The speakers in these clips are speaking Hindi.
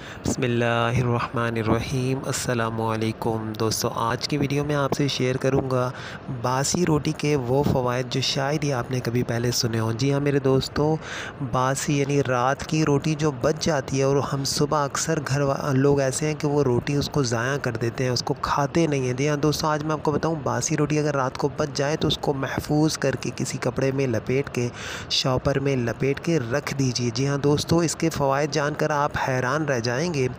बिस्मिल्लाहिर्रहमानिर्रहीम। अस्सलामुअलैकुम दोस्तों, आज की वीडियो में आपसे शेयर करूंगा बासी रोटी के वो फ़वाइद जो शायद ही आपने कभी पहले सुने हों। जी हाँ मेरे दोस्तों, बासी यानी रात की रोटी जो बच जाती है और हम सुबह अक्सर लोग ऐसे हैं कि वो रोटी उसको ज़ाया कर देते हैं, उसको खाते नहीं हैं। जी हाँ दोस्तों, आज मैं आपको बताऊँ बासी रोटी अगर रात को बच जाए तो उसको महफूज करके किसी कपड़े में लपेट के, शॉपर में लपेट के रख दीजिए। जी हाँ दोस्तों, इसके फ़वाइद जानकर आप हैरान रह जाएंगे।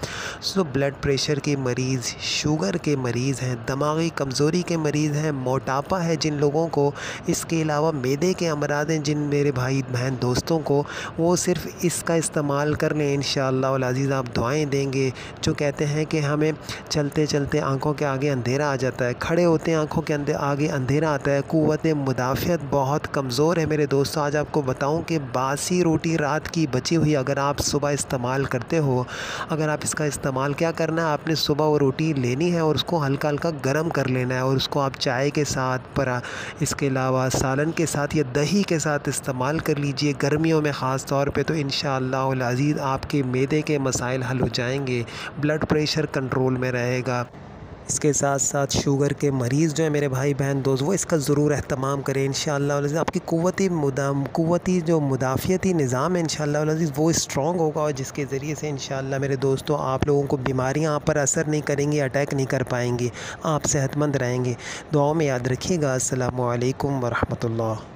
सो ब्लड प्रेशर के मरीज़, शुगर के मरीज़ हैं, दिमागी कमज़ोरी के मरीज़ हैं, मोटापा है जिन लोगों को, इसके अलावा मैदे के अमराद हैं जिन मेरे भाई बहन दोस्तों को, वो सिर्फ़ इसका इस्तेमाल कर लें, इंशाअल्लाह वल अज़ीज़ आप दुआएं देंगे। जो कहते हैं कि हमें चलते चलते आँखों के आगे अंधेरा आ जाता है, खड़े होते हैं आँखों के आगे अंधेरा आता है, क़ुव्वत मुदाफ़ियत बहुत कमज़ोर है मेरे दोस्तों। आज आपको बताऊँ कि बासी रोटी रात की बची हुई अगर आप सुबह इस्तेमाल करते हो, अगर आप इसका इस्तेमाल क्या करना है, आपने सुबह वो रोटी लेनी है और उसको हल्का हल्का गर्म कर लेना है और उसको आप चाय के साथ इसके अलावा सालन के साथ या दही के साथ इस्तेमाल कर लीजिए गर्मियों में ख़ास तौर पे। तो इंशाअल्लाह अल अज़ीज़ आपके मैदे के मसाइल हल हो जाएंगे, ब्लड प्रेशर कंट्रोल में रहेगा। इसके साथ साथ शुगर के मरीज़ जो है मेरे भाई बहन दोस्त, वो इसका ज़रूर एहतमाम करें इंशाअल्लाह। आपकी क़ुव्वती जो मुदाफ़ियती निज़ाम है इंशाअल्लाह वो स्ट्रॉन्ग होगा और जिसके ज़रिए से इंशाअल्लाह मेरे दोस्तों आप लोगों को बीमारियां आप पर असर नहीं करेंगी, अटैक नहीं कर पाएंगी, आप सेहतमंद रहेंगे। दुआओं में याद रखिएगा। अस्सलामु अलैकुम वरहमतुल्लाह।